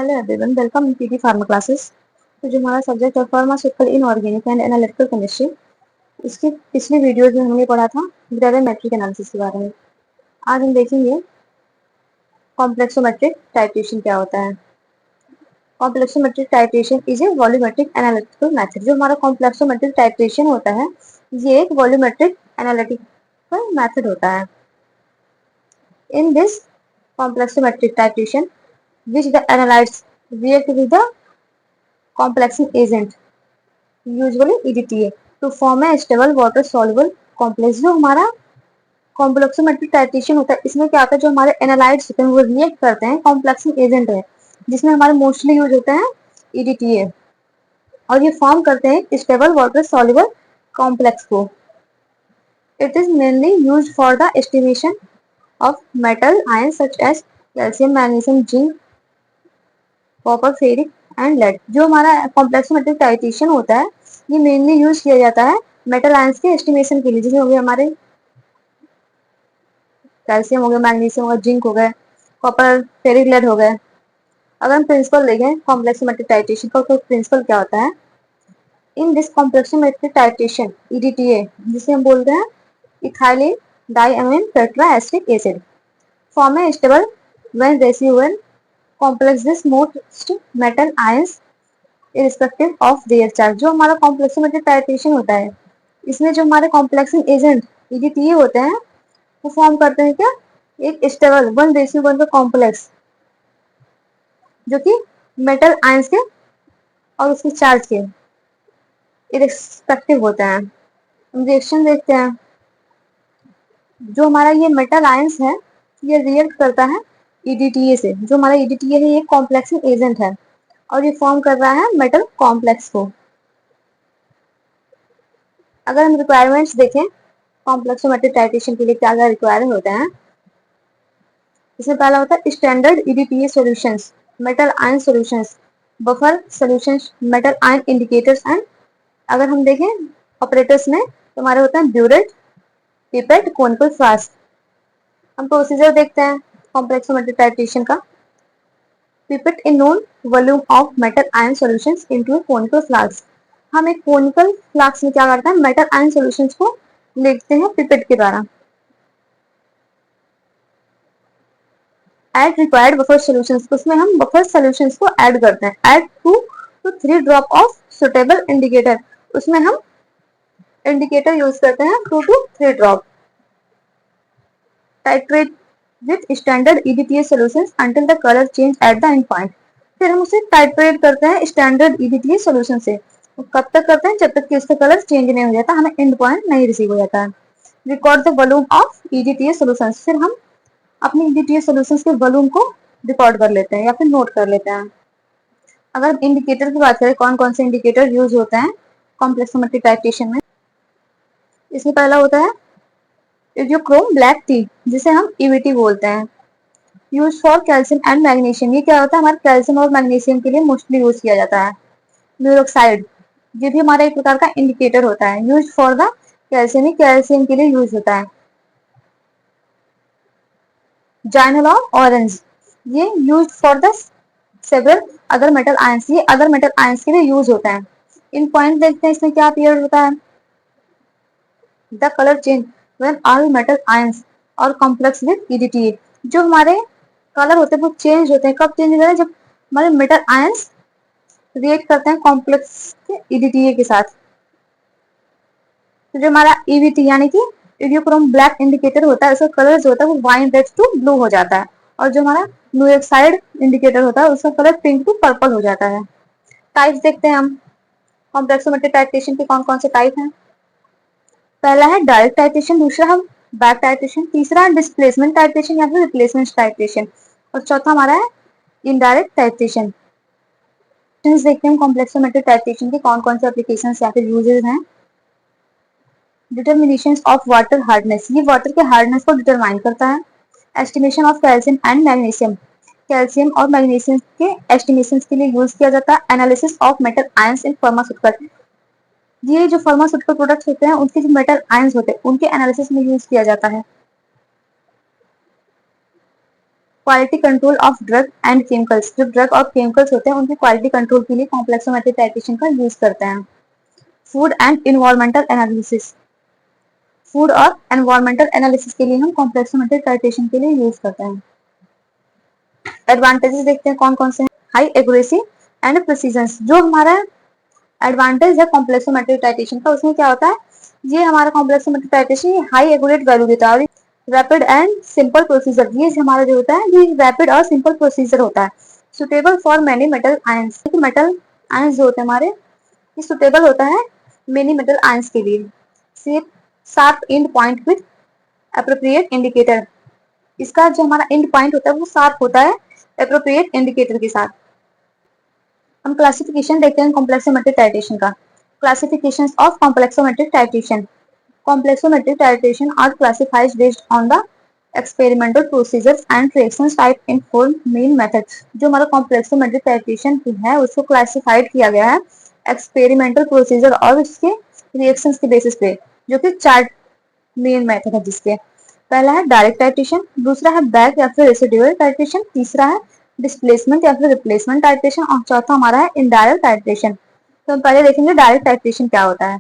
Hello everyone, welcome to PT pharma classes. तो जो हमारा सब्जेक्ट है pharmaceutical inorganic and analytical chemistry, इसकी पिछली वीडियो में हमने पढ़ा था ग्रेविमेट्रिक एनालिसिस के बारे में। आज हम देखेंगे कॉम्प्लेक्सोमेट्रिक टाइट्रेशन क्या होता है। Complexometric titration is a volumetric analytical method. जो हमारा कॉम्प्लेक्सोमेट्रिक टाइट्रेशन होता है, ये एक वॉल्यूमेट्रिक एनालिटिकल मेथड होता है। In this complexometric titration which the analytes react with the complexing agent, usually EDTA, to form a stable water soluble complex। जो हमारा कॉम्प्लेक्सोमेट्रिक टाइट्रेशन होता है, इसमें क्या होता है, जो हमारे एनालाइट्स होते हैं वो रिएक्ट करते हैं कॉम्प्लेक्सिंग एजेंट है, जिसमें हमारे मोस्टली यूज होते हैं EDTA, और ये फॉर्म करते हैं स्टेबल वाटर सॉल्युबल कॉम्प्लेक्स को। It is mainly used for the estimation of metal ion such as calcium, magnesium, zinc, copper, ferric and lead. जो हमारा कॉम्प्लेक्सोमेट्रिक टाइट्रेशन होता है, ये मेनली यूज किया जाता है मेटल आयंस के एस्टिमेशन के लिए, जिसमें हो गए हमारे कैल्शियम हो गया, मैग्नीशियम हो गया, जिंक हो गए, कॉपर, फेरिक, लेड हो गए। अगर हम प्रिंसिपल देखें कॉम्प्लेक्सोमेट्रिक टाइट्रेशन का, तो प्रिंसिपल क्या होता है, in this complexometric titration EDTA, जिसे हम बोलते हैं ethylene diamine tetraacetic acid, form a stable when ratio complex this most metal ions irrespective of their charge। जो हमारा कॉम्प्लेक्सोमेट्रिक टाइट्रेशन होता है, इसमें जो हमारे कॉम्प्लेक्सिंग एजेंट EDTA होते हैं, वो फॉर्म करते हैं क्या, एक स्टेबल 1:1 का कॉम्प्लेक्स, जो कि मेटल आयंस के और उसके चार्ज के इरेस्पेक्टिव होते हैं। हम रिएक्शन देखते हैं। जो हमारा ये मेटल आयंस है, ये रिएक्ट करता है EDTA से। जो हमारा EDTA है, ये कॉम्प्लेक्सिंग एजेंट है और ये फॉर्म कर रहा है मेटल कॉम्प्लेक्स को। अगर हम रिक्वायरमेंट्स देखें कॉम्प्लेक्सोमेट्रिक टाइट्रेशन के लिए क्या क्या रिक्वायरमेंट होते हैं, इसमें पहला होता है standard EDTA solutions, metal ion solutions, buffer solutions, metal ion indicators and, अगर हम देखें ऑपरेटर्स में, तो हमारे होते हैं ब्यूरेट, पिपेट, कोनिकल फ्लास्क। हम प्रोसीजर देखते हैं कॉम्प्लेक्सोमेट्रिक टाइट्रेशन का। Pipette a known volume of metal ion solutions into a conical flask। हम एक कोनिकल फ्लास्क में क्या करते हैं, मेटल आयन सॉल्यूशंस को लिखते हैं पिपेट के द्वारा। ऐड रिक्वायर्ड बफर सॉल्यूशंस, उसमें हम बफर सॉल्यूशंस को ऐड करते हैं। Add 2 to 3 drop of suitable indicator, उसमें हम इंडिकेटर यूज करते हैं 2 to 3 drop. Titrate with standard EDTA solutions until the colour change at the end point. फिर हम उसे टाइट्रेट करते हैं स्टैंडर्ड EDTA सॉल्यूशन से। कब तक करते हैं, जब तक कि उसका कलर चेंज नहीं हो जाता, हमें एंड पॉइंट नहीं रिसीव हो जाता है। Record the volume of EDTA solutions, फिर हम अपने EDTA सॉल्यूशंस के वॉल्यूम को रिकॉर्ड कर लेते हैं या फिर नोट कर लेते हैं। अगर इंडिकेटर की बात करें, कौन कौन से इंडिकेटर यूज होते हैं कॉम्प्लेक्सोमेट्रिक टाइट्रेशन में, इसमें पहला होता है इडियोक्रोम ब्लैक टी, जिसे हम EBT बोलते हैं, use for calcium and magnesium. ये क्या होता है, हमारे कैल्शियम और मैग्नीशियम के लिए मोस्टली यूज किया जाता है। न्यूरोक्साइड, ये भी हमारा एक प्रकार का इंडिकेटर होता है, use for the calcium, calcium के लिए यूज होता है। जाइनोलॉन ऑरेंज, ये use for the several other metal ions, ये अदर मेटल आयंस के लिए यूज होता है। इन पॉइंट देखते हैं, इसमें क्या अपीयर होता है, the colour change when all metal ions और कॉम्प्लेक्स विद EDTA। जो हमारे कलर होते हैं वो चेंज होते हैं, कब चेंज होते हैं, जब हमारे मेटल आयंस रिएक्ट करते हैं कॉम्प्लेक्स के EDTA के साथ। तो जो हमारा EBT यानी कि इडियोक्रोम ब्लैक इंडिकेटर होता है, उसका कलर जो होता है वो वाइन रेड टू ब्लू हो जाता है, और जो हमारा न्यूरोक्साइड इंडिकेटर होता है, उसका कलर पिंक टू पर्पल हो जाता है। टाइप्स देखते हैं हम कॉम्प्लेक्सोमेट्रिक टाइट्रेशन के, कौन कौन से टाइप हैं। पहला है डायरेक्ट टाइट्रेशन, दूसरा हम बैक टाइट्रेशन, तीसरा डिस्प्लेसमेंट टाइट्रेशन या फिर रिप्लेसमेंट टाइट्रेशन, और चौथा हमारा है इनडायरेक्ट टाइट्रेशन। देखते हैं कॉम्प्लेक्सोमेट्रिक टाइट्रेशन के कौन कौन से एप्लीकेशंस या फिर यूजेस हैं। डिटर्मिनेशन ऑफ वाटर हार्डनेस, ये वाटर के हार्डनेस को डिटरमाइन करता है। Estimation of calcium and magnesium, calcium और मैग्नीशियम के एस्टिमेशन के लिए यूज किया जाता है। Analysis of metal ions in pharmaceutical, ये जो फार्मास्यूटिकल प्रोडक्ट्स होते हैं, उनके जो मेटल आयंस होते हैं, उनके एनालिसिस में यूज किया जाता है। Quality control of drug and chemicals, जो ड्रग और केमिकल्स होते हैं उनकी क्वालिटी कंट्रोल के लिए कॉम्प्लेक्सोमेट्रिक टाइट्रेशन का यूज करते हैं। Food and environmental analysis, food और एनवायरमेंटल एनालिसिस के लिए हम कॉम्प्लेक्सोमेट्रिक टाइट्रेशन के लिए यूज करते हैं। एडवांटेजेस देखते हैं कौन कौन से हैं। हाई एक्यूरेसी एंड प्रिसीजन, जो हमारा एडवांटेज है कॉम्प्लेक्सोमेट्रिक टाइट्रेशन का, उसमें क्या होता है, ये हमारा complexometric titration high accurate value देता है। रैपिड एंड सिंपल प्रोसीजर, ये हमारा जो होता है ये रैपिड और सिंपल प्रोसीजर होता है। Suitable for many metal ions, metal ions जो होते हैं हमारे, ये सुटेबल होता है मेनी मेटल आयंस के लिए। Sharp and point with appropriate indicator, इसका जो हमारा एंड पॉइंट होता है वो शार्प होता है एप्रोप्रिएट इंडिकेटर के साथ। हम क्लासिफिकेशन देखते हैं कॉम्प्लेक्सोमेट्रिक टाइट्रेशन का। Classifications of complexometric titration, complexometric titration are classified based on the experimental procedures and reactions type in 4 main methods. जो हमारा कॉम्प्लेक्सोमेट्रिक टाइट्रेशन है उसको क्लासिफाइड किया गया है एक्सपेरिमेंटल प्रोसीजर और उसके रिएक्शंस के बेसिस पे, जो कि 4 मेन मेथड है जिसके। पहला है डायरेक्ट टाइट्रेशन, दूसरा है बैक या फिर रेसिडुअल टाइट्रेशन, तीसरा है डिस्प्लेसमेंट या फिर रिप्लेसमेंट टाइट्रेशन और चौथा हमारा है इनडायरेक्ट टाइट्रेशन। तो हम पहले देखेंगे डायरेक्ट टाइट्रेशन क्या होता है।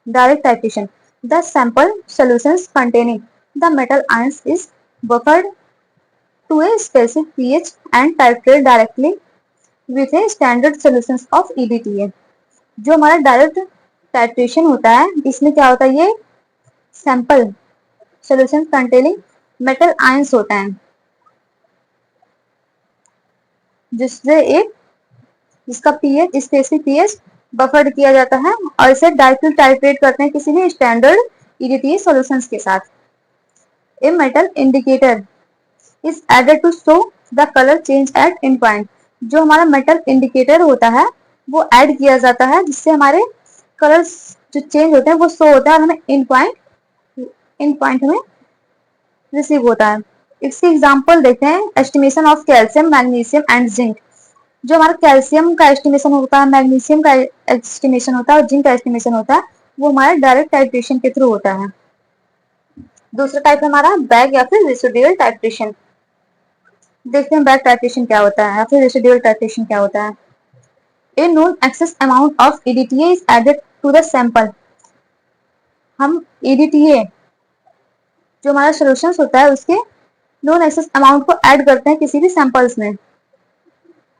Direct titration, the sample solutions containing the metal ions is buffered to a specific pH and titrated directly with a standard solutions of EDTA। जो हमारा डायरेक्ट टाइट्रेशन होता है इसमें क्या होता है, ये sample solutions containing metal ions होता है जिससे एक इसका पीएच स्पेसिफिक पीएच बफर्ड किया जाता है और इसे डायरेक्टली टाइट्रेट करते हैं किसी भी स्टैंडर्ड ईडीटीए सॉल्यूशंस के साथ। A metal indicator is added to show the colour change at end point, जो हमारा मेटल इंडिकेटर होता है वो ऐड किया जाता है जिससे हमारे कलर्स जो चेंज होते हैं वो शो होता है और हमें एंड पॉइंट हमें रिसीव होता है। इसके एग्जांपल देखते हैं, estimation of calcium magnesium and zinc. जो हमारा कैल्शियम का एस्टिमेशन होता है, मैग्नीशियम का एस्टिमेशन होता है और जिंक का एस्टिमेशन होता है वो हमारे डायरेक्ट टाइट्रेशन के थ्रू होता है। दूसरा टाइप हमारा बैक या फिर रेसिडुअल टाइट्रेशन। देखते हैं बैक टाइट्रेशन क्या होता है या फिर रेसिडुअल टाइट्रेशन क्या होता है। A known excess amount of EDTA is added to the sample, हम EDTA जो हमारा सोल्यूशन होता है उसके नोन एक्सेस अमाउंट को ऐड करते हैं किसी भी सैंपल्स में।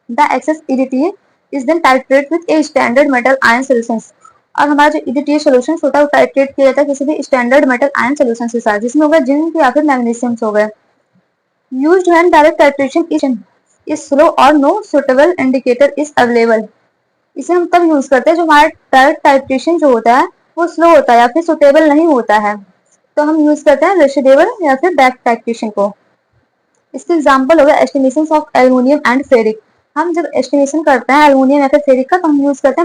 The excess EDTA is then titrate with a standard metal ion solutions, और हमारा जो EDTA सॉल्यूशन होता है वो टाइट्रेट किया जाता है किसी भी स्टैंडर्ड मेटल आयन सॉल्यूशन के साथ, जिसमें हो गया जिंक या फिर मैग्नीशियम हो गए। Used when direct titration is slow और no suitable indicator is available. इसे हम तब यूज करते हैं जो हमारा डायरेक्ट टाइट्रेशन जो होता है वो स्लो होता है या फिर सुटेबल नहीं होता है, तो हम यूज करते हैं रेसिडुअल या फिर बैक टाइट्रेशन को। इसके एग्जांपल हो गया estimation of aluminium and ferric. हम जब एस्टिमेशन करते हैं एल्युमिनियम या फिर फेरिक का तो हम यूज करते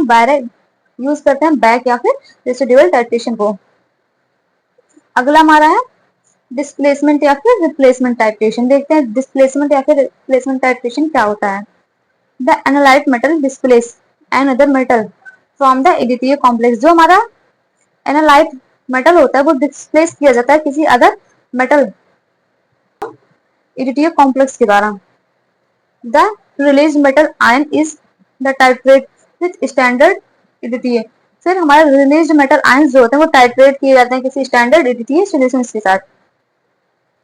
हैं बैक या फिर रेसिडुअल टाइट्रेशन को। अगला हमारा है डिस्प्लेसमेंट या फिर रिप्लेसमेंट टाइट्रेशन। देखते हैं डिस्प्लेसमेंट या फिर रिप्लेसमेंट टाइट्रेशन क्या होता है। The analyte metal displace another metal from the EDTA complex, जो हमारा एनालाइट मेटल होता है वो डिस्प्लेस किया जाता है किसी अदर मेटल EDTA कॉम्प्लेक्स के द्वारा। The release metal ion is the titrate with standard EDTA, फिर हमारे रिलीज मेटल आयन जो होते हैं वो टाइट्रेट किए जाते हैं किसी स्टैंडर्ड EDTA सॉल्यूशंस के साथ।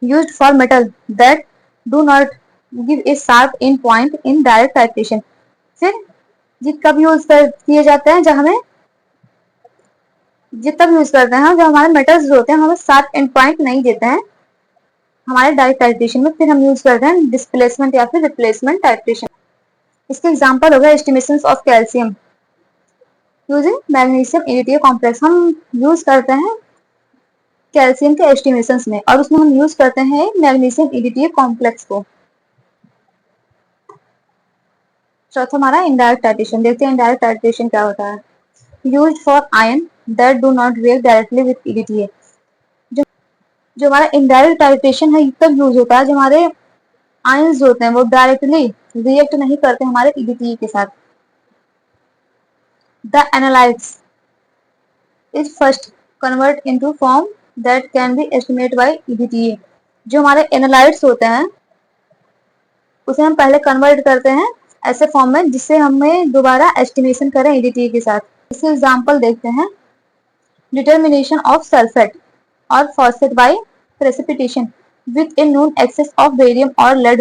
Used for metal that do not give a sharp and point in direct titration, फिर ये कब यूज किए जाते हैं जब हमें ये तब यूज करते हैं जब हमारे मेटल्स जो होते हैं हमें शार्प एंड पॉइंट नहीं देते हैं हमारे डायरेक्ट टाइट्रेशन में, फिर हम यूज करते हैं डिस्प्लेसमेंट या फिर रिप्लेसमेंट टाइट्रेशन। इसके एग्जांपल हो गए estimation of calcium using magnesium EDTA complex. हम यूज करते हैं कैल्शियम के एस्टिमेशंस में और उसमें हम यूज करते हैं मैग्नीशियम EDTA कॉम्प्लेक्स को। चौथा हमारा इनडायरेक्ट टाइट्रेशन। देखते हैं इनडायरेक्ट टाइट्रेशन क्या होता है। Used for ion that do not react directly with EDTA, जो हमारा इनडायरेक्ट टाइट्रेशन है तब यूज होता है जो हमारे आयंस जो होते हैं वो डायरेक्टली रिएक्ट नहीं करते हमारे EDTA के साथ। The analytes is first convert into form that can be estimate by EDTA, जो हमारे एनालाइट्स होते हैं उसे हम पहले कन्वर्ट करते हैं ऐसे फॉर्म में जिससे हमें दोबारा एस्टिमेशन करें ईडीटी के साथ। इसके एग्जांपल देखते हैं। डिटर्मिनेशन ऑफ सल्फेट और phosphate bye precipitation with a known excess of barium or lead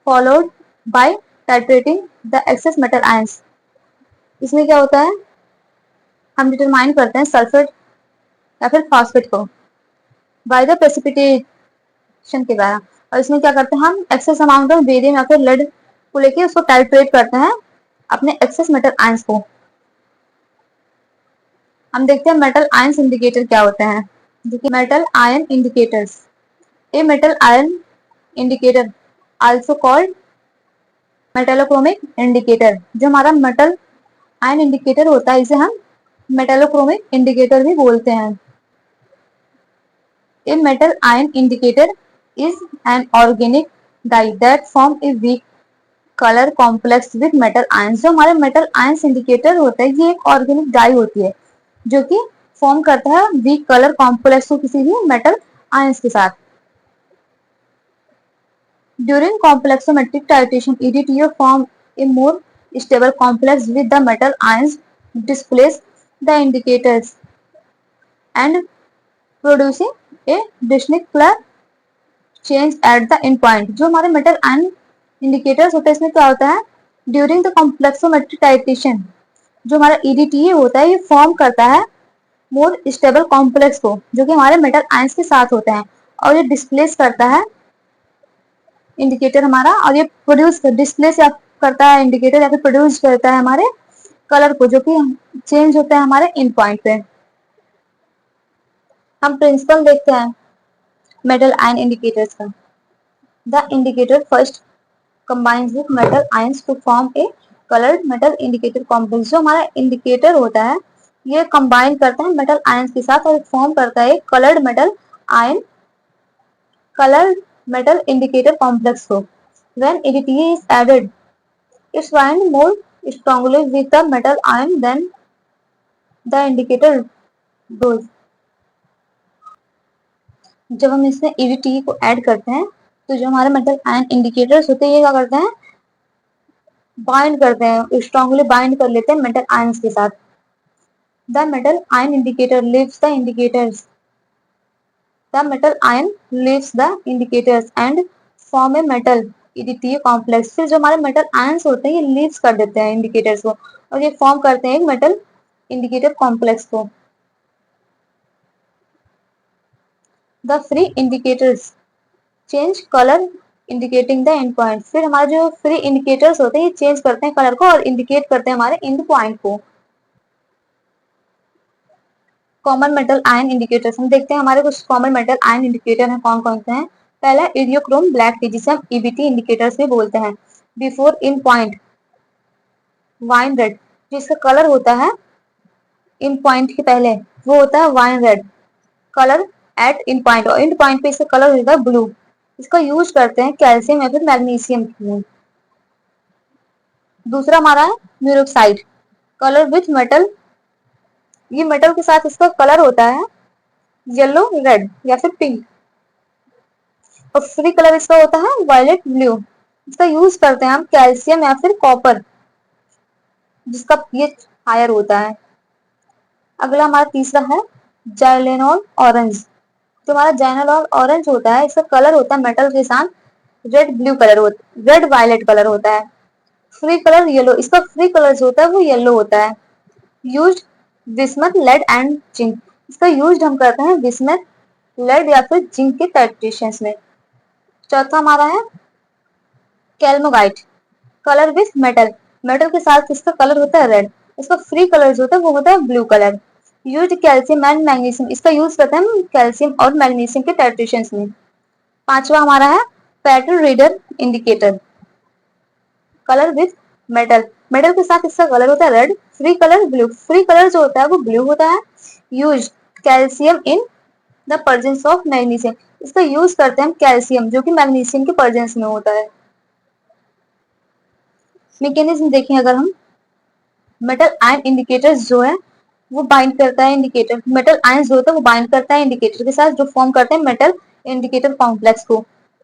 followed by titrating the excess metal ions। इसमें क्या होता है, हम डिटरमाइन करते हैं सल्फेट या फिर फॉस्फेट को बाय द प्रेसिपिटेशन के द्वारा, और इसमें क्या करते हैं हम एक्सेस अमाउंट ऑफ बेरियम या फिर लेड को लेके उसको टाइट्रेट करते हैं अपने एक्सेस मेटल आयंस को। हम देखते हैं मेटल आयंस इंडिकेटर क्या होते हैं। देखिए metal ion indicators. A metal ion indicator also called metallochromic indicator. जो हमारा मेटल आयन इंडिकेटर होता है इसे हम मेटेलोक्रोमिक इंडिकेटर भी बोलते हैं। A metal ion indicator is an organic dye that form a weak color complex with metal ions। जो हमारे मेटल आयंस इंडिकेटर होता है ये एक ऑर्गेनिक डाई होती है जो कि फॉर्म करता है वीक कलर कॉम्प्लेक्स को किसी भी मेटल आयंस के साथ। During complexometric titration EDTA form a more stable complex with the metal ions displace the indicators and producing a distinct color change at the end point। जो हमारे metal ion indicators होते हैं इसमें क्या होता है, ड्यूरिंग द कॉम्प्लेक्सोमेट्रिक टाइट्रेशन जो हमारा EDTA होता है ये फॉर्म करता है मोर स्टेबल कॉम्प्लेक्स को जो कि हमारे मेटल आयंस के साथ होते हैं, और ये डिस्प्लेस करता है इंडिकेटर हमारा, और ये प्रोड्यूस डिस्प्लेस या करता है इंडिकेटर या फिर प्रोड्यूस करता है हमारे कलर को जो कि चेंज होता है हमारे इन पॉइंट पे। हम प्रिंसिपल देखते हैं मेटल आयन इंडिकेटर्स का। The indicator first combines with metal ions to form a colored metal indicator complex। जो हमारा इंडिकेटर होता है ये कंबाइन करता है मेटल आयंस के साथ और फॉर्म करता है coloured metal ion coloured metal indicator complex को। When EDTA is added, it binds more strongly with the metal ion than the indicator does। जब हम इसमें EDTA को ऐड करते हैं तो जो हमारे मेटल आयन इंडिकेटर्स होते हैं ये क्या करते हैं, बाइंड करते हैं, स्ट्रांगली बाइंड कर लेते हैं मेटल आयंस के साथ। The metal ion indicator leaves the indicators the metal ion leaves the indicators and form a metal EDTA complex. फिर जो हमारे मेटल आयंस होते हैं ये लीव्स कर देते हैं इंडिकेटर्स को और ये फॉर्म करते हैं एक मेटल इंडिकेटर कॉम्प्लेक्स को। The free indicators change colour indicating the end point. फिर हमारे जो फ्री इंडिकेटर्स होते हैं ये चेंज करते हैं कलर को और इंडिकेट करते हैं हमारे एंड पॉइंट को। कॉमन मेटल आयन इंडिकेटर्स हम देखते हैं हमारे कुछ कॉमन मेटल आयन इंडिकेटर हैं कौन कौन से हैं। पहला इरियोक्रोम ब्लैक टी जिसे हम EBT इंडिकेटर्स भी बोलते हैं। Before in point wine red जिसका कलर होता है इन पॉइंट के पहले वो होता है वाइन रेड कलर एट इन पॉइंट, और इन पॉइंट पे इसका कलर होता है ब्लू। इसका यूज करते हैं कैल्शियम या फिर मैग्नीशियम में। दूसरा हमारा है म्यूरोक्साइड कलर विथ मेटल, ये मेटल के साथ इसका कलर होता है येलो रेड या फिर पिंक, और फ्री कलर इसका होता है वायलेट ब्लू। इसका यूज करते हैं हम कैल्शियम या फिर कॉपर जिसका pH हायर होता है। अगला हमारा तीसरा है जाइलेनॉल ऑरेंज। जो हमारा जाइलेनॉल ऑरेंज होता है इसका कलर होता है मेटल के साथ रेड ब्लू कलर होता है, रेड वायलेट कलर होता है। फ्री कलर येलो, इसका फ्री कलर जो होता है वो येलो होता है। Use bismuth lead and zinc, इसका यूज हम करते हैं बिस्मथ लेड या फिर जिंक के टाइट्रेशन में। चौथा हमारा है कैल्मोगाइट कलर विथ मेटल, मेटल के साथ इसका कलर होता है रेड, इसका फ्री कलर जो होता है वो होता है blue colour. Use calcium and magnesium, इसका यूज करते हैं हम कैल्शियम और मैग्नीशियम के टाइट्रेशन में। पांचवा हमारा है pattern reader indicator colour with metal, metal के साथ इसका कलर होता है red, free colour blue, free colour जो होता है वो ब्लू होता है। Use calcium in the presence of magnesium, इसका यूज करते हैं हम कैल्शियम जो कि मैग्नीशियम के प्रेजेंस में होता है। मैकेनिज्म देखें अगर हम, मेटल आयन इंडिकेटर्स जो है वो बाइंड करता है इंडिकेटर, मेटल आयन जो होता है वो बाइंड करता है इंडिकेटर के साथ जो फॉर्म करते हैं मेटल इंडिकेटर कॉम्प्लेक्स को।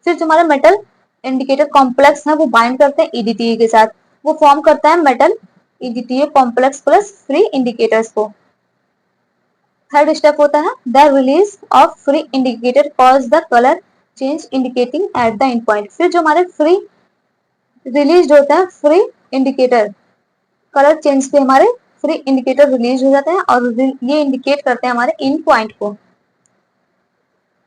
फिर जो हमारा मेटल इंडिकेटर कॉम्प्लेक्स है वो बाइंड करते हैं EDTA के साथ, वो फॉर्म करता है metal EDTA complex plus free indicators को। थर्ड स्टेप होता है the release of free indicator cause the colour change indicating at the end point. फिर जो हमारे फ्री रिलीज होता है फ्री इंडिकेटर कलर चेंज पे हमारे फ्री इंडिकेटर रिलीज हो जाते हैं और ये इंडिकेट करते हैं हमारे इन पॉइंट को।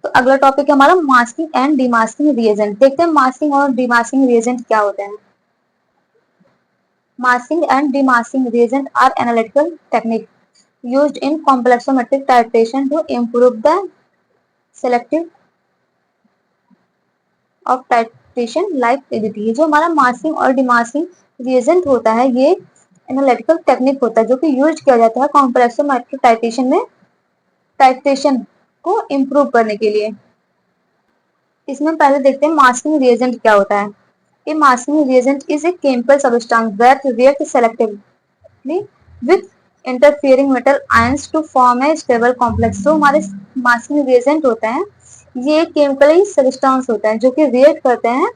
तो अगला टॉपिक है हमारा मास्किंग एंड डिमास्किंग रिएजेंट। देखते हैं मास्किंग और डिमास्किंग रिएजेंट क्या होते हैं। Masking and demasking reagent are analytical technique used in complexometric titration to improve the selective of titration like ADT। जो हमारा मास्किंग और डिमास्किंग रिएजेंट होता है ये एनालिटिकल टेक्निक होता है जो कि यूज किया जाता है कॉम्प्लेक्सोमेट्रिक टाइट्रेशन में टाइट्रेशन को इम्प्रूव करने के लिए। इसमें पहले देखते हैं मास्किंग रिएजेंट क्या होता है। A masking reagent is a chemical substance that reacts selectively with interfering metal ions to form a stable complex। जो हमारे मास्किंग रिएजेंट होता है ये एक केमिकल सब्सटेंस होता है जो कि रिएक्ट करते हैं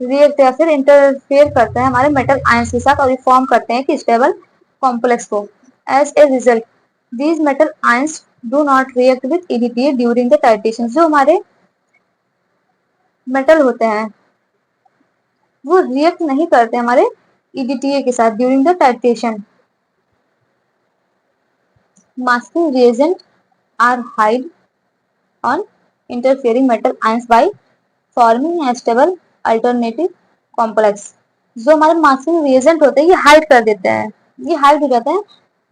रिएक्ट या फिर इंटरफेयर करते हैं हमारे मेटल आयंस के साथ और ये फॉर्म करते हैं कि स्टेबल कॉम्प्लेक्स को। As a result these metal ions do not react with EDTA during the titration. जो हमारे मेटल होते हैं वो रिएक्ट नहीं करते हमारे EDTA के साथ during the titration. Masking reagent are hide on interfering metal ions by forming a stable alternative complex. जो हमारे मास्किंग रिएजेंट होते हैं ये हाइड कर देते हैं, ये हाइड हो जाता है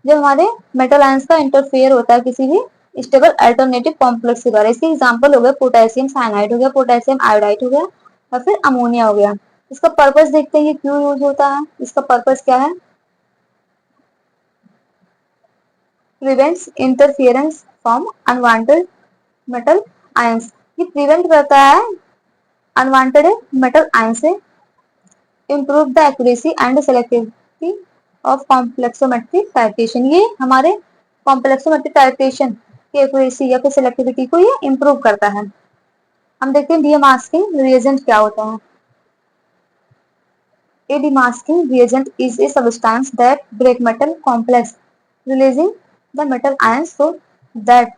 जब हमारे मेटल आयंस का इंटरफेयर होता है किसी भी स्टेबल अल्टरनेटिव कॉम्प्लेक्स के द्वारा। इसके एग्जांपल हो गया पोटेशियम साइनाइड हो गया, पोटेशियम आयोडाइड हो गया और फिर अमोनिया हो गया। इसका पर्पस देखते हैं ये क्यों यूज होता है। इसका पर्पस क्या है, prevents interference from unwanted metal ions. ये प्रिवेंट करता है अनवांटेड मेटल आयन से, improve the accuracy and selectivity of complexometric titration. ये हमारे कॉम्प्लेक्सोमेट्रिक टाइट्रेशन की एक्यूरेसी या फिर सेलेक्टिविटी को ये इम्प्रूव करता है। हम देखते हैं डीमास्किंग रिएजेंट क्या होता है। A demasking reagent is a substance that break metal complex, releasing the metal ions so that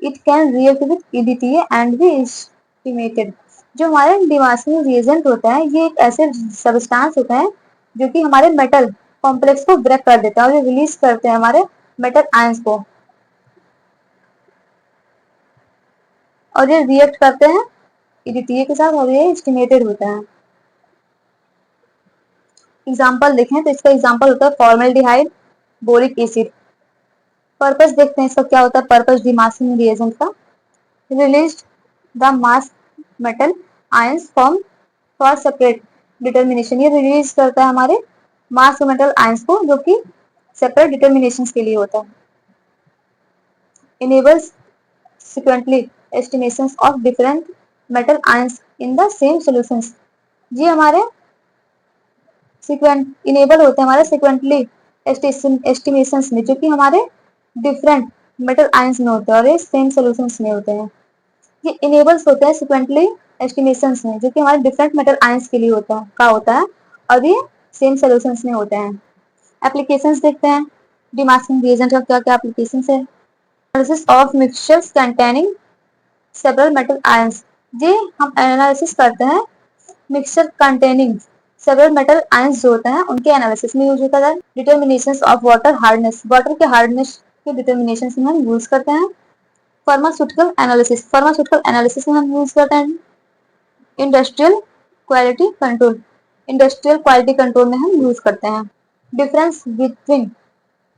it can react with EDTA and be estimated। जो हमारे डिमास्किंग रिएजेंट होता है ये एक ऐसे सबस्टांस होता है जो कि हमारे मेटल कॉम्प्लेक्स को ब्रेक कर देता है और ये रिलीज करते हैं हमारे मेटल आयंस को और ये रिएक्ट करते हैं EDTA के साथ और ये एस्टिमेटेड होता है। एग्जाम्पल देखें तो इसका एग्जाम्पल होता है फॉर्मल्डिहाइड बोरिक एसिड। पर्पस देखते हैं इसका क्या होता है। पर्पस डिमास्किंग रिएजेंट का release the mass metal ions from for separate determination. ये रिलीज करता है हमारे मास मेटल आयंस को जो कि सेपरेट डिटर्मिनेशन के लिए होता है। Enables sequentially estimations of different metal ions in the same solutions. ये हमारे इनेबल होते हैं हमारे सिक्वेंटली एस्टिमेशंस में जो कि हमारे डिफरेंट मेटल आयंस में होते हैं और ये सेम सॉल्यूशंस में होते हैं। ये इनेबल्स होते हैं सिक्वेंटली एस्टिमेशंस में जो कि हमारे डिफरेंट मेटल आयंस के लिए होता है और ये सेम सॉल्यूशंस में होते हैं। एप्लीकेशंस देखते हैं डिमास्किंग रिएजेंट का क्या क्या एप्लीकेशंस है। Analysis of mixtures containing several metal ions. ये हम एनालिसिस करते हैं mixture containing several metal ions जो होते हैं उनके एनालिसिस में यूज होता है। डिटर्मिनेशंस ऑफ वाटर हार्डनेस, वाटर के हार्डनेस के डिटर्मिनेशन में हम यूज करते हैं। फार्मास्यूटिकल एनालिसिस, फार्मास्यूटिकल एनालिसिस में हम यूज करते हैं। Industrial quality control, industrial quality control में हम यूज करते हैं। Difference between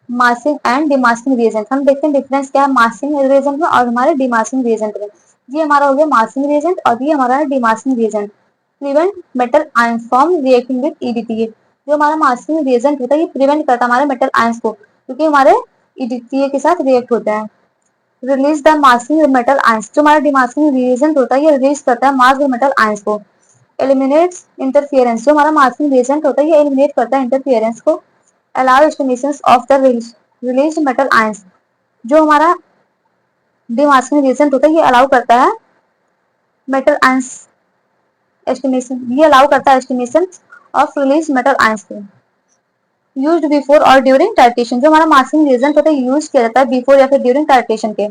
masking and demasking reagent. हम देखते हैं डिफरेंस क्या है मास्किंग रिएजेंट में और हमारे डिमास्किंग रिएजेंट में। ये हमारा हो गया मास्किंग रिएजेंट और ये हमारा है demasking reagent. Prevent metal ions from reacting with EDTA। जो हमारा मास्किंग रिएजेंट होता है ये प्रिवेंट करता है हमारे मेटल आयंस को क्योंकि हमारे EDTA के साथ रिएक्ट होते हैं। Release the masking metal ions. जो हमारा डिमास्किंग रिएजेंट होता है ये रिलीज करता है मास्क मेटल आयंस को। Eliminates interference. जो हमारा मास्किंग रिएजेंट होता है ये एलिमिनेट करता है इंटरफियरेंस को। Allow estimations of the release metal ions. जो हमारा डिमास्किंग रिएजेंट होता है ये अलाउ करता है मेटल आयंस एस्टिमेशन, ये अलाउ करता है estimation of release metal ions को। यूज्ड बिफोर और ड्यूरिंग टाइट्रेशन, जो हमारा मास्किंग रिएजेंट होता है यूज किया जाता है बिफोर या फिर ड्यूरिंग टाइट्रेशन के।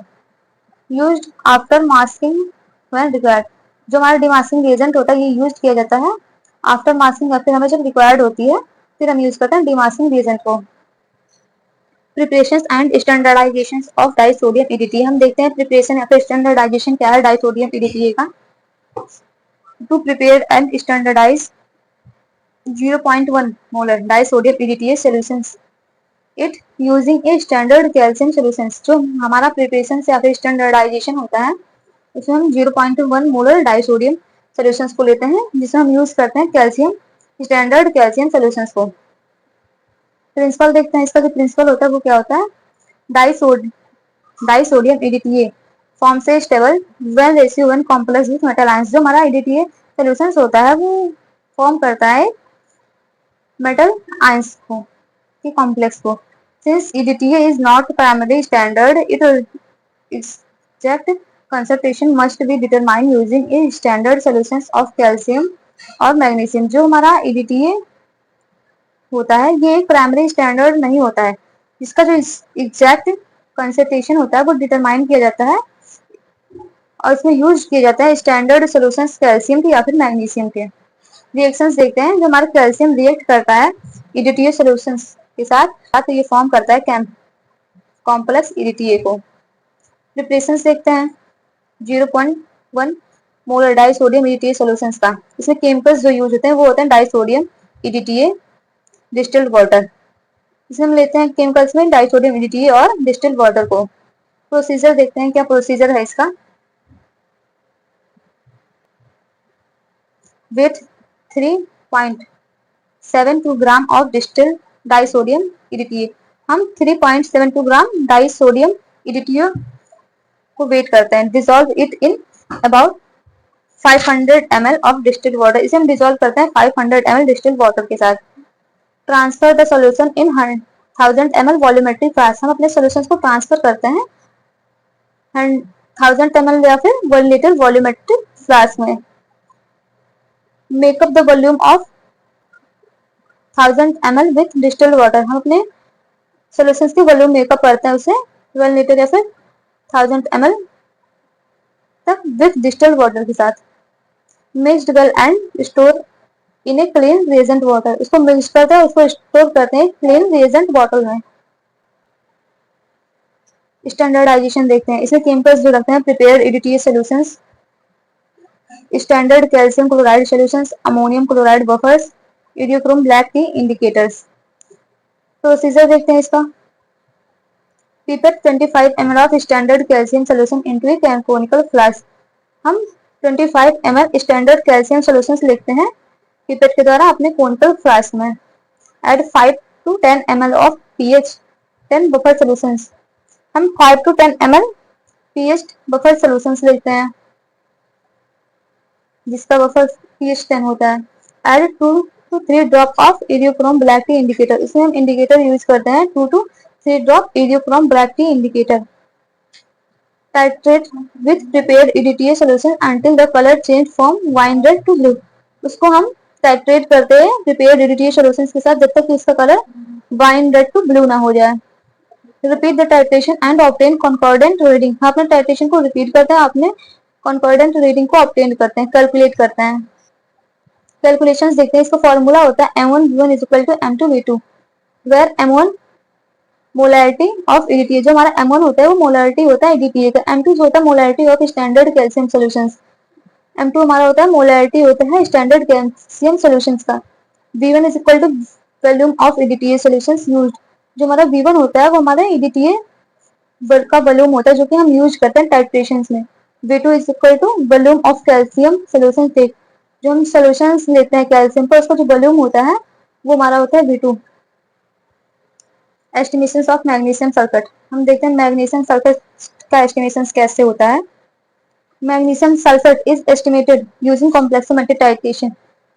Used after masking when required, जो हमारा डिमास्किंग रिएजेंट होता है ये यूज किया जाता है आफ्टर मास्किंग या फिर हमें जब रिक्वायर्ड होती है फिर हम यूज करते हैं डिमास्किंग रिएजेंट को। Preparation and standardization of disodium EDTA, हम देखते हैं प्रिपरेशन या फिर स्टैंडर्डाइजेशन क्या है डाइसोडियम ईडीटीए का। To prepare and standardize 0.1 molar disodium EDTA solutions it using a standard calcium solutions, जो हमारा प्रिपरेशन से या फिर स्टैंडर्डाइजेशन होता है उसमें हम 0.1 मोलर डाइसोडियम सॉल्यूशंस को लेते हैं जिसमें हम यूज करते हैं कैल्शियम स्टैंडर्ड कैल्शियम सॉल्यूशंस को। प्रिंसिपल देखते हैं, इसका जो प्रिंसिपल होता है वो क्या होता है, डाइसोडियम ईडीटीए फॉर्म से stable when ratio one complex with metal ions, जो हमारा ईडीटीए सॉल्यूशंस होता है वो फॉर्म करता है मेटल आयंस को के कॉम्प्लेक्स को। Since EDTA is not primary standard it exact concentration must be determined using a standard solutions of calcium और मैग्नीशियम। जो हमारा ईडीटीए होता है ये एक प्राइमरी स्टैंडर्ड नहीं होता है, जिसका जो एग्जैक्ट कंसंट्रेशन होता है वो डिटरमाइन किया जाता है और इसमें यूज किया जाता है स्टैंडर्ड सॉल्यूशंस कैल्शियम के या फिर मैग्नीशियम के। रिएक्शंस देखते हैं, जो हमारा कैल्शियम रिएक्ट करता है ईडीटीए सॉल्यूशंस के साथ तो ये फॉर्म करता है कॉम्प्लेक्स ईडीटीए को। प्रिपरेशंस देखते हैं 0.1 मोलर डाइसोडियम ईडीटीए सॉल्यूशंस का। इसमें केमिकल्स जो यूज होते हैं वो होते हैं डाइसोडियम ईडीटीए डिस्टिल्ड वाटर। इसमें हम लेते हैं केमिकल्स में डाइसोडियम ईडीटीए और डिस्टिल्ड वाटर को। प्रोसीजर देखते हैं क्या प्रोसीजर है इसका। With 3.72 gram of distilled disodium EDTA, हम 3.72 ग्राम डाइसोडियम ईडीटीए को वेट करते हैं। Dissolve it in about 500 ml of distilled water, इसे हम डिसॉल्व करते हैं 500 ml डिस्टिल्ड वाटर के साथ। Transfer the solution in 1000 ml volumetric flask, हम अपने सॉल्यूशंस को ट्रांसफर करते हैं 1000 ml या फिर 1 लीटर वॉल्यूमेट्रिक फ्लास्क में। Makeup the volume of 1000 ml with distilled water, हम अपने सॉल्यूशंस की वॉल्यूम मेकअप करते हैं उसे 1 लीटर या फिर 1000 ml तक विथ डिस्टिल्ड वाटर के साथ। Mixed well and store in a clean reagent water, इसको मिक्स करते हैं उसको स्टोर करते हैं क्लीन रिएजेंट बॉटल में। स्टैंडर्डाइजेशन देखते हैं, इसमें केमिकल्स जो रखते हैं prepared EDTA solutions, standard calcium chloride solutions, ammonium chloride buffers, eriochrome black T indicators. Procedure देखते हैं इसका। pipette 25 ml of standard calcium solution into a conical flask, हम 25 ml स्टैंडर्ड कैल्शियम सॉल्यूशंस लेते हैं पिपेट के द्वारा अपने कोनिकल फ्लास्क में। Add 5 to 10 ml of pH 10 buffer solutions, हम 5 to 10 ml pH buffer solutions लेते हैं जिसका बफर pH 10 होता है। Add 2 to 3 drop of eriochrome black T indicator, इसमें हम इंडिकेटर यूज करते हैं 2 to 3 drop eriochrome black T indicator. Titrate with prepared EDTA solution until the color change from wine red to blue, उसको हम titrate करते हैं prepared EDTA solutions के साथ जब तक इसका colour wine red to blue ना हो जाए। Repeat the titration and obtain concordant reading, हम अपने टाइट्रेशन को रिपीट करते हैं अपने कॉन्कॉर्डेंट रीडिंग को ऑब्टेन करते हैं, कैलकुलेट करते हैं। कैलकुलेशंस देखते हैं, इसका फॉर्मूला होता है M1V1 is equal to M2V2 where M1 molarity of EDTA, जो हमारा M1 होता है वो मोलैरिटी होता है ईडीटीए का। M2 जो होता है molarity of standard calcium solutions, M2 हमारा होता है मोलैरिटी होता है स्टैंडर्ड कैल्शियम सॉल्यूशंस का। V1 is equal to volume of EDTA solutions used, जो हमारा V1 होता है वो हमारा ईडीटीए का वॉल्यूम होता है जो कि हम यूज करते हैं टाइट्रेशंस में। V2 is equal to volume of calcium solutions take, जो हम सॉल्यूशंस लेते हैं कैल्शियम पर उसका जो वॉल्यूम होता है वो हमारा होता है V2। Estimation of magnesium sulphate, हम देखते हैं मैग्नीशियम सल्फेट का एस्टिमेशन कैसे होता है। Magnesium sulphate is estimated using complexometric titration,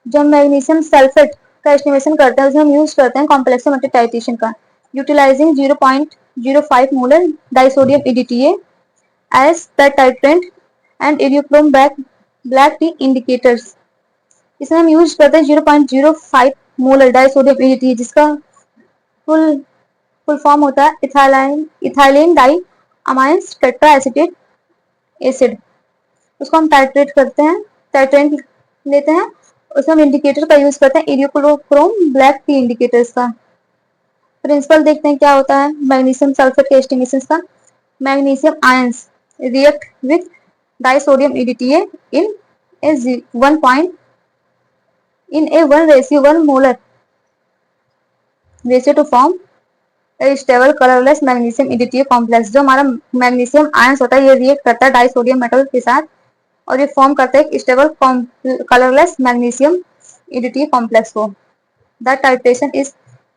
जो हम मैग्नीशियम सल्फेट का एस्टिमेशन करते हैं उसमें हम यूज करते हैं कॉम्प्लेक्सोमेट्रिक टाइट्रेशन का, utilizing 0.05 molar disodium EDTA as the titrant and eriochrome black T indicators. इसमें हम यूज करते हैं 0.05 मोलर डाइसोडियम एजीटी, जिसका फुल फुल फॉर्म होता है ethylene di amines tetra acetate acid. उसको हम टाइट्रेट करते हैं, टाइट्रेट लेते हैं। उसमें हम इंडिकेटर का यूज करते हैं इरियोक्रोम ब्लैक टी इंडिकेटर्स का। प्रिंसिपल देखते हैं क्या होता है मैग्नीशियम सल्फेट के एस्टिमेशन का। Magnesium ions react with disodium EDTA in a 1 molar ratio to form a stable colorless magnesium EDTA complex। जो हमारा मैग्नीशियम आयंस होता है ये रिएक्ट करता है डाइसोडियम मेटल के साथ और ये फॉर्म करता है एक stable colourless magnesium EDTA complex को। The titration is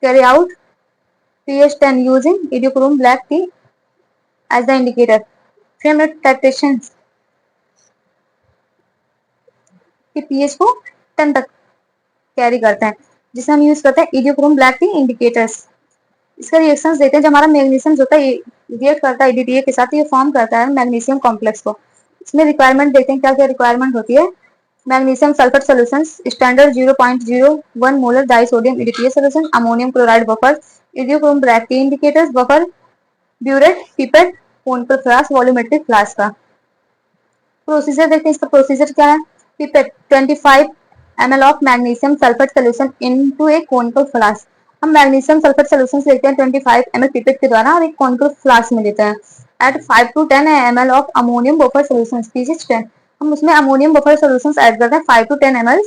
carry out pH 10 using idiochrome black tea as the indicator। फिर हमने टाइट्रेशन की pH को 10 तक कैरी करते हैं, जिसे हम यूज करते हैं इडियोक्रोम ब्लैक टी इंडिकेटर्स। इसका रिएक्शंस देते हैं। जो हमारा मैग्नीशियम होता है रिएक्ट करता है EDTA के साथ, ये फॉर्म करता है मैग्नीशियम कॉम्प्लेक्स को। इसमें रिक्वायरमेंट देखते हैं क्या क्या रिक्वायरमेंट होती है। Magnesium sulphate solutions standard 0.01 molar disodium EDTA solution, ammonium chloride buffer, eriochrome black T indicators buffer, burette pipette conical flask volumetric flask का। प्रोसीजर देखते हैं। इसका प्रोसीजर क्या है। Pipette 25 ml of magnesium sulphate solution into a conical flask. हम magnesium sulphate solution लेते हैं 25 ml pipette के द्वारा और एक कोनिकल फ्लास्क में लेते हैं। At 5 to 10 ml of ammonium buffer solution pH 10। हम उसमें अमोनियम बफर सोल्यूशन ऐड करते हैं 5 to 10 ml,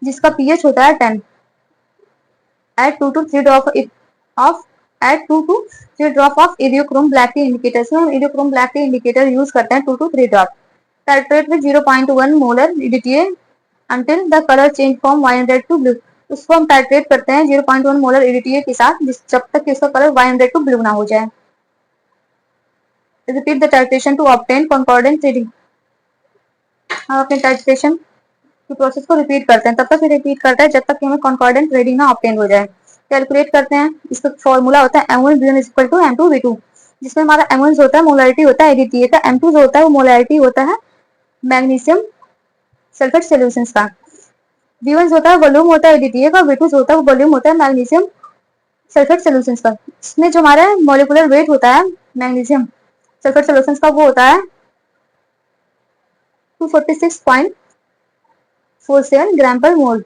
जिसका पीएच होता है 10। Add 2 to 3 drop of add 2 to 3 drop of eriochrome black T indicator. में हम eriochrome black T indicator use करते हैं 2 to 3 drop. Titrate with 0.1 molar EDTA until the color change from wine red to blue। उसको हम titrate करते हैं 0.1 molar EDTA के साथ जब तक कि उसका colour wine red to blue ना हो जाए। Repeat the titration to obtain concordant reading. हम अपने टाइट्रेशन की प्रोसेस को रिपीट करते हैं, तब तक रिपीट करता है जब तक कि हमें कॉन्कॉर्डेंट रीडिंग ना ऑब्टेन हो जाए। कैलकुलेट करते हैं। इसका फॉर्मूला होता है M1 इक्वल टू M2V2, जिसमें हमारा M1 होता है मोलरिटी होता है EDTA का, M2 जो होता है वो मोलरिटी होता है मैग्नीशियम सल्फेट सोल्यूशन का। V1 होता है वॉल्यूम होता है EDTA का, V2 होता है वॉल्यूम होता है मैग्नीशियम सल्फेट सोल्यूशन का। इसमें जो हमारा मॉलिक्यूलर वेट होता है मैग्नीशियम सल्फेट सोल्यूशन का वो होता है 246.47 ग्राम पर मोल।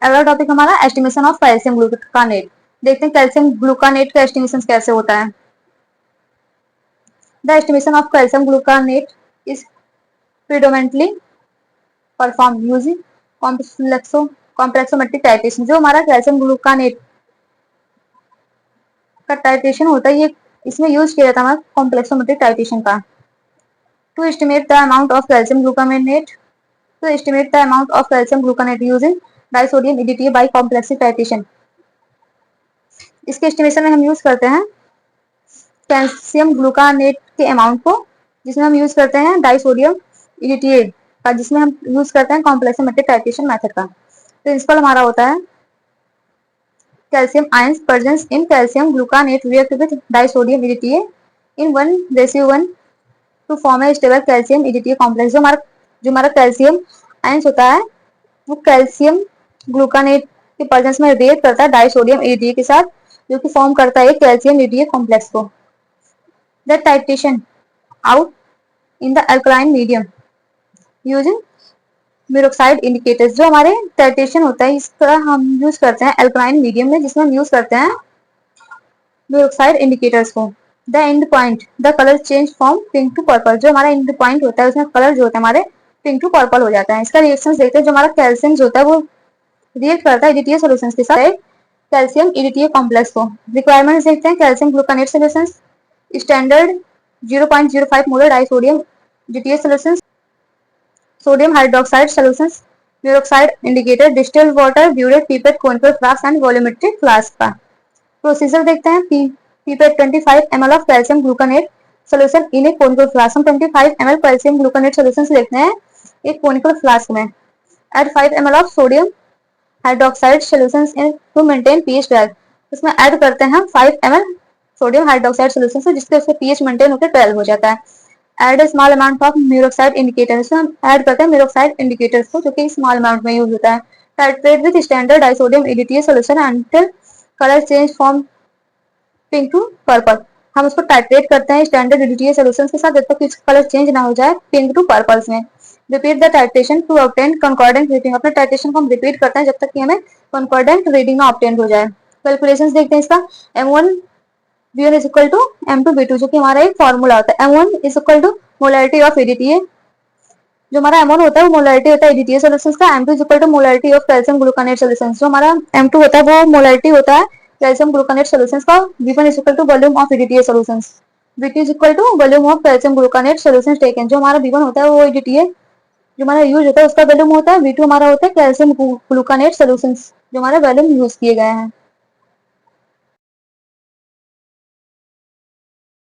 अगला टॉपिक हमारा एस्टिमेशन ऑफ कैल्शियम ग्लूकानेट। देखते हैं कैल्शियम ग्लूकानेट का एस्टिमेशन कैसे होता है। The estimation of calcium gluconate is predominantly perform using complexometric titration. जो हमारा कैल्शियम ग्लूकानेट का टाइट्रेशन होता है ये इसमें यूज किया जाता है कॉम्प्लेक्सोमेट्रिक टाइट्रेशन का। To estimate the amount of calcium gluconate using disodium EDTA by complex titration. इसके एस्टिमेशन में हम यूज करते हैं कैल्शियम ग्लूकानेट के अमाउंट को, जिसमें हम यूज करते हैं डाइसोडियम EDTA का, जिसमें हम यूज करते हैं कॉम्प्लेक्सोमेट्रिक टाइट्रेशन मेथड का। प्रिंसिपल हमारा होता है calcium ions present in calcium gluconate react with disodium EDTA in 1:1 to form a stable calcium EDTA complex। जो हमारा कैल्शियम आयंस होता है वो कैल्शियम ग्लूकानेट के प्रेजेंस में रिएक्ट करता है डाइसोडियम EDTA के साथ, जो कि फॉर्म करता है कैल्शियम EDTA कॉम्प्लेक्स को। The titration out in the alkaline medium using murexide indicators. जो हमारे टाइट्रेशन होता है इसका हम यूज करते हैं अल्कलाइन मीडियम में, जिसमें हम यूज करते हैं म्यूरोक्साइड इंडिकेटर्स को। The end point the colour change from pink to purple. जो हमारा एंड पॉइंट होता है उसमें कलर जो होता है हमारे पिंक टू पर्पल हो जाता है। इसका रिएक्शन देखते हैं। जो हमारा कैल्शियम होता है वो रिएक्ट करता है EDTA सोल्यूशन के साथ कैल्शियम EDTA कॉम्प्लेक्स को। रिक्वायरमेंट देखते हैं। Calcium gluconate solution standard 0.05 molar disodium EDTA solution, sodium hydroxide solutions, murexide indicator, distilled water, burette pipette conical flask and volumetric flask का। प्रोसीजर देखते हैं। Pipette 25 ml of calcium gluconate solution in a conical flask. हम 25 ml calcium gluconate solution लेते हैं एक conical flask में। Add 5 ml of sodium hydroxide solution in to maintain pH 12। उसमें add करते हैं हम 5 ml सोडियम हाइड्रोक्साइड सॉल्यूशन से, जिससे उसका pH मेंटेन होकर 12 हो जाता है। Add small amount of murexide indicator, इसमें हम ऐड करते हैं म्यूरोक्साइड इंडिकेटर्स को, जो कि स्मॉल अमाउंट में यूज होता है। Titrate with standard disodium EDTA solution until colour change from pink to purple. हम उसको टाइट्रेट करते हैं स्टैंडर्ड EDTA सॉल्यूशन के साथ जब तक इसका कलर चेंज ना हो जाए पिंक टू पर्पल में। Repeat the titration to obtain concordant reading, अपने टाइट्रेशन को हम रिपीट करते हैं जब तक कि हमें कंकॉर्डेंट रीडिंग ऑब्टेन हो जाए। कैलकुलेशंस देखते हैं इसका। M1 V1 is equal to M2 V2, जो कि हमारा एक फॉर्मूला होता है। M1 is equal to molarity of EDTA, जो हमारा M1 होता है वो मोलैरिटी होता है EDTA सॉल्यूशंस का। M2 is equal to molarity of calcium gluconate solutions, जो हमारा M2 होता है वो मोलैरिटी होता है कैल्शियम ग्लूकोनेट सॉल्यूशंस का। V1 is equal to volume of EDTA solutions. V2 is equal to volume of calcium gluconate solutions taken, जो हमारा V1 होता है वो EDTA जो हमारा यूज होता है उसका वॉल्यूम होता है। V2 हमारा होता है कैल्शियम ग्लूकोनेट सॉल्यूशंस, जो हमारे वॉल्यूम यूज किए गए हैं।